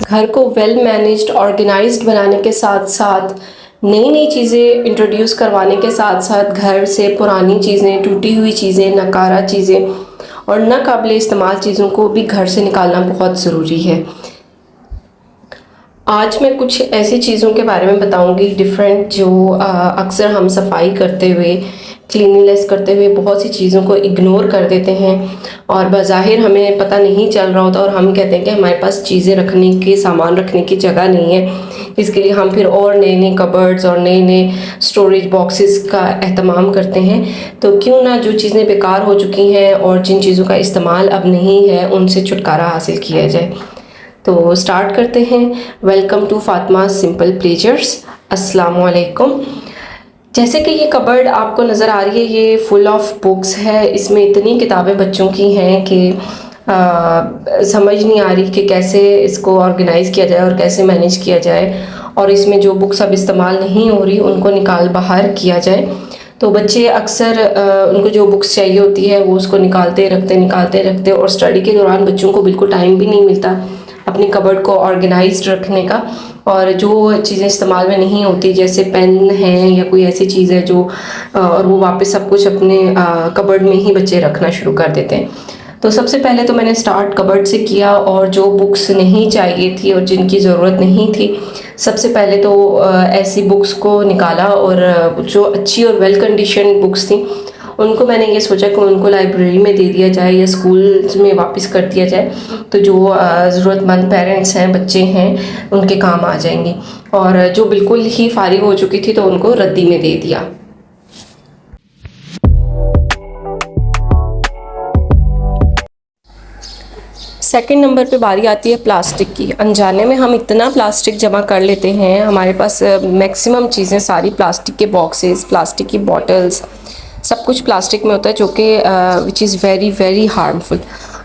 घर को well managed organised बनाने के साथ साथ नई नई चीज़ें इंट्रोड्यूस करवाने के साथ साथ घर से पुरानी चीज़ें, टूटी हुई चीज़ें, नकारा चीज़ें और नाकाबिले इस्तेमाल चीज़ों को भी घर से निकालना बहुत ज़रूरी है। आज मैं कुछ ऐसी चीज़ों के बारे में बताऊंगी डिफरेंट जो अक्सर हम सफाई करते हुए, क्लीनिनेस करते हुए बहुत सी चीज़ों को इग्नोर कर देते हैं और बज़ाहिर हमें पता नहीं चल रहा होता और हम कहते हैं कि हमारे पास चीज़ें रखने की, सामान रखने की जगह नहीं है। इसके लिए हम फिर और नए नए कबर्ड्स और नए नए स्टोरेज बॉक्सेस का एहतमाम करते हैं। तो क्यों ना जो चीज़ें बेकार हो चुकी हैं और जिन चीज़ों का इस्तेमाल अब नहीं है उनसे छुटकारा हासिल किया जाए। तो स्टार्ट करते हैं। Welcome to Fatima simple pleasures. अस्सलाम वालेकुम। जैसे कि ये कबर्ड आपको नज़र आ रही है, ये फुल ऑफ बुक्स है। इसमें इतनी किताबें बच्चों की हैं कि समझ नहीं आ रही कि कैसे इसको ऑर्गेनाइज़ किया जाए और कैसे मैनेज किया जाए, और इसमें जो बुक्स अब इस्तेमाल नहीं हो रही उनको निकाल बाहर किया जाए। तो बच्चे अक्सर उनको जो बुक्स चाहिए होती है वो उसको निकालते रखते और स्टडी के दौरान बच्चों को बिल्कुल टाइम भी नहीं मिलता अपनी कबर्ड को ऑर्गेनाइज्ड रखने का। और जो चीज़ें इस्तेमाल में नहीं होती जैसे पेन है या कोई ऐसी चीज़ है जो और वो वापस सब कुछ अपने कबर्ड में ही बच्चे रखना शुरू कर देते हैं। तो सबसे पहले तो मैंने स्टार्ट कबर्ड से किया और जो बुक्स नहीं चाहिए थी और जिनकी ज़रूरत नहीं थी, सबसे पहले तो ऐसी बुक्स को निकाला और जो अच्छी और वेल कंडीशन बुक्स थी उनको मैंने ये सोचा कि उनको लाइब्रेरी में दे दिया जाए या स्कूल में वापस कर दिया जाए, तो जो ज़रूरतमंद पेरेंट्स हैं, बच्चे हैं, उनके काम आ जाएंगी। और जो बिल्कुल ही फारिग हो चुकी थी तो उनको रद्दी में दे दिया। सेकंड नंबर पे बारी आती है प्लास्टिक की। अनजाने में हम इतना प्लास्टिक जमा कर लेते हैं, हमारे पास मैक्सिमम चीज़ें सारी प्लास्टिक के बॉक्सेस, प्लास्टिक की बॉटल्स, सब कुछ प्लास्टिक में होता है, जो कि which is very very harmful.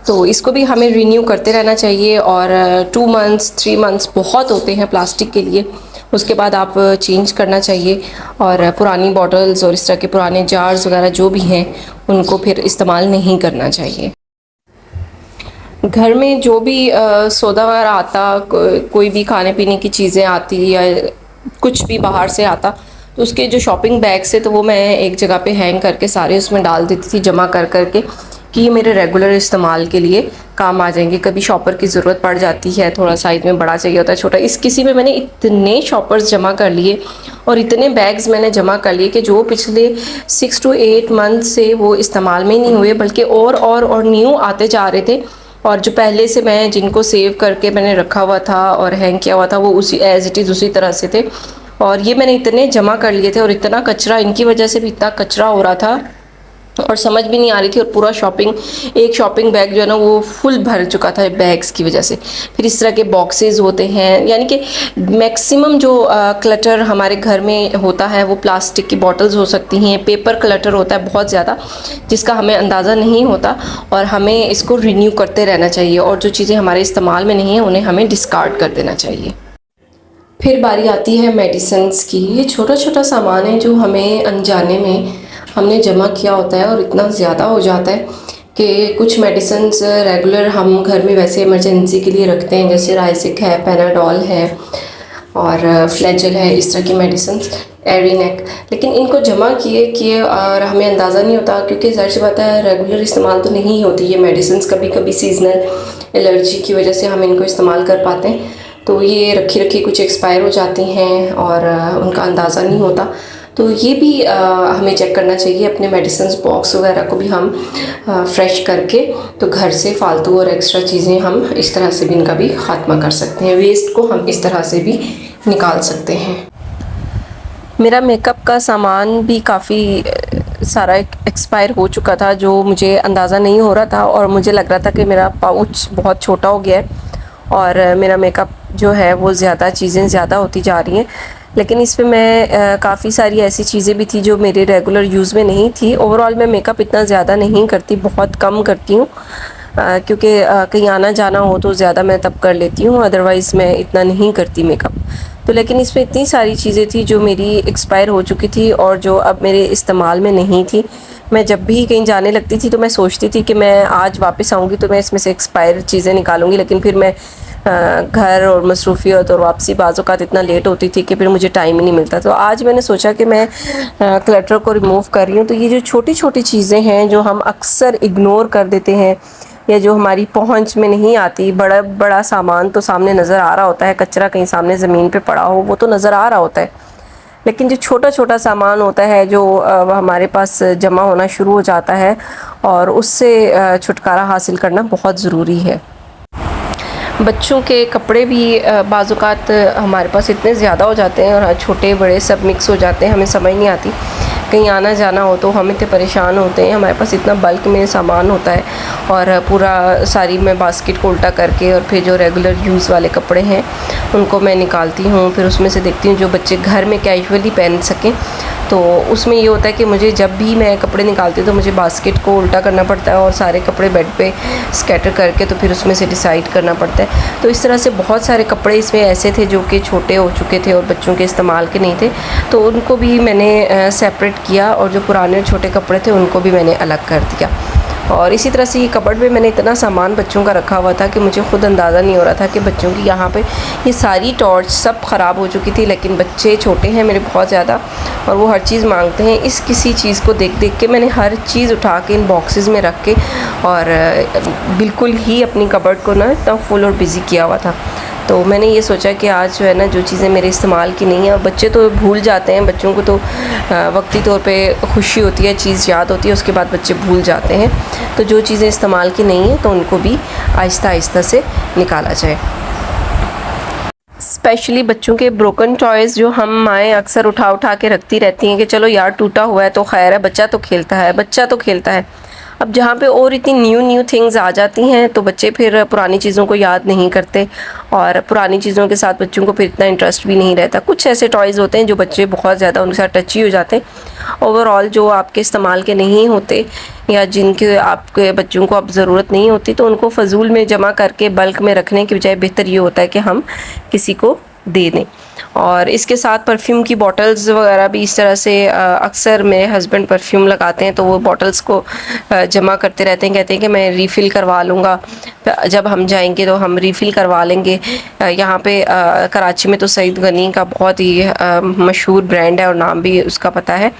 तो इसको भी हमें रिन्यू करते रहना चाहिए और 2 मंथ्स 3 मंथ्स बहुत होते हैं प्लास्टिक के लिए। उसके बाद आप चेंज करना चाहिए और पुरानी बॉटल्स और इस तरह के पुराने जार्स वगैरह जो भी हैं उनको फिर इस्तेमाल नहीं करना चाहिए। घर में जो भी सौदा वगैरह आता, कोई भी खाने पीने की चीज़ें आती या कुछ भी बाहर से आता, तो उसके जो शॉपिंग बैग्स थे तो वो मैं एक जगह पे हैंग करके सारे उसमें डाल देती थी जमा कर करके कि ये मेरे रेगुलर इस्तेमाल के लिए काम आ जाएंगे। कभी शॉपर की ज़रूरत पड़ जाती है, थोड़ा साइज़ में बड़ा चाहिए होता है, छोटा, इस किसी में मैंने इतने शॉपर्स जमा कर लिए और इतने बैग्स मैंने जमा कर लिए कि जो पिछले 6 to 8 मंथ से वो इस्तेमाल में नहीं हुए, बल्कि और न्यू आते जा रहे थे। और जो पहले से मैं जिनको सेव करके मैंने रखा हुआ था और हैंग किया हुआ था वो उसी एज इट इज़ उसी तरह से थे। और ये मैंने इतने जमा कर लिए थे और इतना कचरा, इनकी वजह से भी इतना कचरा हो रहा था और समझ भी नहीं आ रही थी। और पूरा एक शॉपिंग बैग जो है ना वो फुल भर चुका था बैग्स की वजह से। फिर इस तरह के बॉक्सेस होते हैं, यानी कि मैक्सिमम जो क्लटर हमारे घर में होता है वो प्लास्टिक की बॉटल्स हो सकती हैं, पेपर क्लटर होता है बहुत ज़्यादा जिसका हमें अंदाज़ा नहीं होता, और हमें इसको रिन्यू करते रहना चाहिए और जो चीज़ें हमारे इस्तेमाल में नहीं हैं उन्हें हमें डिस्कार्ड कर देना चाहिए। फिर बारी आती है मेडिसिन्स की। ये छोटा छोटा सामान है जो हमें अनजाने में हमने जमा किया होता है और इतना ज़्यादा हो जाता है कि कुछ मेडिसिन्स रेगुलर हम घर में वैसे इमरजेंसी के लिए रखते हैं, जैसे राइसिक है, पैनाडॉल है और फ्लैजल है, इस तरह की मेडिसिन्स, एरिनेक। लेकिन इनको जमा किए और हमें अंदाज़ा नहीं होता, क्योंकि ज़ाहिर सी बात है रेगुलर इस्तेमाल तो नहीं होती ये मेडिसिन्स। कभी कभी सीजनल एलर्जी की वजह से हम इनको इस्तेमाल कर पाते हैं, तो ये रखी कुछ एक्सपायर हो जाती हैं और उनका अंदाज़ा नहीं होता। तो ये भी हमें चेक करना चाहिए अपने मेडिसिन बॉक्स वगैरह को भी हम फ्रेश करके, तो घर से फालतू और एक्स्ट्रा चीज़ें हम इस तरह से भी इनका भी ख़ात्मा कर सकते हैं। वेस्ट को हम इस तरह से भी निकाल सकते हैं। मेरा मेकअप का सामान भी काफ़ी सारा एक्सपायर हो चुका था, जो मुझे अंदाज़ा नहीं हो रहा था और मुझे लग रहा था कि मेरा पाउच बहुत छोटा हो गया है और मेरा मेकअप जो है वो चीज़ें ज़्यादा होती जा रही हैं। लेकिन इस पे मैं काफ़ी सारी ऐसी चीज़ें भी थी जो मेरे रेगुलर यूज़ में नहीं थी। ओवरऑल मैं मेकअप इतना ज़्यादा नहीं करती, बहुत कम करती हूँ, क्योंकि कहीं आना जाना हो तो ज़्यादा मैं तब कर लेती हूँ, अदरवाइज़ मैं इतना नहीं करती मेकअप। तो लेकिन इसमें इतनी सारी चीज़ें थी जो मेरी एक्सपायर हो चुकी थी और जो अब मेरे इस्तेमाल में नहीं थी। मैं जब भी कहीं जाने लगती थी तो मैं सोचती थी कि मैं आज वापस आऊँगी तो मैं इसमें से एक्सपायर चीज़ें निकालूंगी, लेकिन फिर मैं घर और मसरूफ़ियत और वापसी बाज़ औक़ात इतना लेट होती थी कि फिर मुझे टाइम ही नहीं मिलता। तो आज मैंने सोचा कि मैं क्लटर को रिमूव कर रही हूँ। तो ये जो छोटी छोटी चीज़ें हैं जो हम अक्सर इग्नोर कर देते हैं या जो हमारी पहुंच में नहीं आती, बड़ा बड़ा सामान तो सामने नज़र आ रहा होता है, कचरा कहीं सामने ज़मीन पे पड़ा हो वो तो नज़र आ रहा होता है, लेकिन जो छोटा छोटा सामान होता है जो हमारे पास जमा होना शुरू हो जाता है और उससे छुटकारा हासिल करना बहुत ज़रूरी है। बच्चों के कपड़े भी बाज़ औक़ात हमारे पास इतने ज़्यादा हो जाते हैं और छोटे बड़े सब मिक्स हो जाते हैं, हमें समझ नहीं आती। कहीं आना जाना हो तो हम इतने परेशान होते हैं, हमारे पास इतना बल्क में सामान होता है और पूरा सारी मैं बास्केट को उल्टा करके और फिर जो रेगुलर यूज़ वाले कपड़े हैं उनको मैं निकालती हूँ। फिर उसमें से देखती हूँ जो बच्चे घर में कैजुअली पहन सकें। तो उसमें ये होता है कि मुझे जब भी मैं कपड़े निकालती हूँ तो मुझे बास्केट को उल्टा करना पड़ता है और सारे कपड़े बेड पे स्कैटर करके तो फिर उसमें से डिसाइड करना पड़ता है। तो इस तरह से बहुत सारे कपड़े इसमें ऐसे थे जो कि छोटे हो चुके थे और बच्चों के इस्तेमाल के नहीं थे, तो उनको भी मैंने सेपरेट किया और जो पुराने छोटे कपड़े थे उनको भी मैंने अलग कर दिया। और इसी तरह से ये कबर्ड में मैंने इतना सामान बच्चों का रखा हुआ था कि मुझे ख़ुद अंदाज़ा नहीं हो रहा था कि बच्चों की यहाँ पे ये सारी टॉर्च सब ख़राब हो चुकी थी। लेकिन बच्चे छोटे हैं मेरे बहुत ज़्यादा और वो हर चीज़ मांगते हैं। इस किसी चीज़ को देख देख के मैंने हर चीज़ उठा के इन बॉक्सेस में रख के और बिल्कुल ही अपनी कबर्ड को ना इतना फुल और बिज़ी किया हुआ था। तो मैंने ये सोचा कि आज जो है ना जो चीज़ें मेरे इस्तेमाल की नहीं है, और बच्चे तो भूल जाते हैं, बच्चों को तो वक्ती तौर पे खुशी होती है, चीज़ याद होती है, उसके बाद बच्चे भूल जाते हैं। तो जो चीज़ें इस्तेमाल की नहीं है तो उनको भी आहिस्ता आहिस्ता से निकाला जाए। स्पेशली बच्चों के ब्रोकन टॉयज़ जो हम माएँ अक्सर उठा उठा के रखती रहती हैं कि चलो यार टूटा हुआ है तो खैर है, बच्चा तो खेलता है, बच्चा तो खेलता है। अब जहाँ पे और इतनी न्यू थिंग्स आ जाती हैं तो बच्चे फिर पुरानी चीज़ों को याद नहीं करते और पुरानी चीज़ों के साथ बच्चों को फिर इतना इंटरेस्ट भी नहीं रहता। कुछ ऐसे टॉयज़ होते हैं जो बच्चे बहुत ज़्यादा उनके साथ टची हो जाते हैं। ओवरऑल जो आपके इस्तेमाल के नहीं होते या जिनके आपके बच्चों को अब ज़रूरत नहीं होती तो उनको फ़जूल में जमा करके बल्क में रखने की बजाय बेहतर ये होता है कि हम किसी को दे दें। और इसके साथ परफ्यूम की बॉटल्स वगैरह भी इस तरह से अक्सर मेरे हस्बैंड परफ्यूम लगाते हैं तो वो बॉटल्स को जमा करते रहते हैं, कहते हैं कि मैं रीफ़िल करवा लूँगा, जब हम जाएंगे तो हम रीफ़िल करवा लेंगे। यहाँ पे कराची में तो सईद गनी का बहुत ही मशहूर ब्रांड है और नाम भी उसका पता है,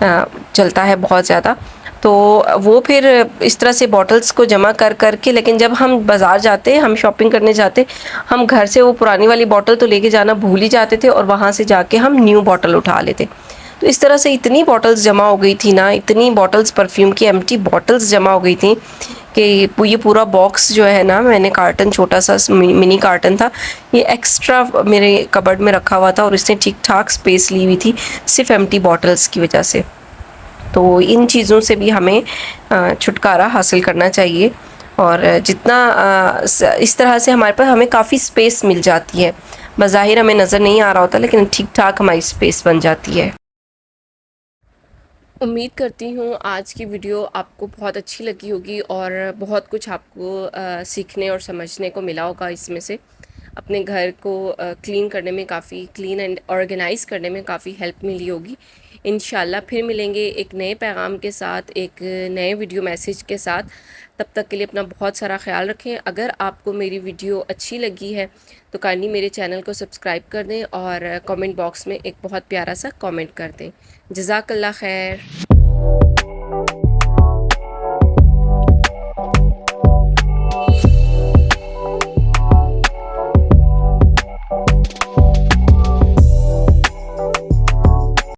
चलता है बहुत ज़्यादा। तो वो फिर इस तरह से बॉटल्स को जमा कर कर के, लेकिन जब हम बाज़ार जाते, हम शॉपिंग करने जाते, हम घर से वो पुरानी वाली बॉटल तो लेके जाना भूल ही जाते थे और वहाँ से जाके हम न्यू बॉटल उठा लेते। तो इस तरह से इतनी बॉटल्स जमा हो गई थी ना, इतनी बॉटल्स परफ्यूम की एम्प्टी बॉटल्स जमा हो गई थी कि ये पूरा बॉक्स जो है ना, मैंने कार्टन छोटा सा मिनी कार्टन था, ये एक्स्ट्रा मेरे कबर्ड में रखा हुआ था और इसने ठीक ठाक स्पेस ली हुई थी सिर्फ एम्प्टी बॉटल्स की वजह से। तो इन चीज़ों से भी हमें छुटकारा हासिल करना चाहिए और जितना इस तरह से हमारे पास हमें काफ़ी स्पेस मिल जाती है। बज़ाहिर हमें नज़र नहीं आ रहा होता लेकिन ठीक ठाक हमारी स्पेस बन जाती है। उम्मीद करती हूँ आज की वीडियो आपको बहुत अच्छी लगी होगी और बहुत कुछ आपको सीखने और समझने को मिला होगा। इसमें से अपने घर को क्लीन करने में, काफ़ी क्लीन एंड ऑर्गेनाइज़ करने में काफ़ी हेल्प मिली होगी। इंशाल्लाह फिर मिलेंगे एक नए पैगाम के साथ, एक नए वीडियो मैसेज के साथ। तब तक के लिए अपना बहुत सारा ख्याल रखें। अगर आपको मेरी वीडियो अच्छी लगी है तो काइंडली मेरे चैनल को सब्सक्राइब कर दें और कमेंट बॉक्स में एक बहुत प्यारा सा कमेंट कर दें। जज़ाकल्लाह खैर।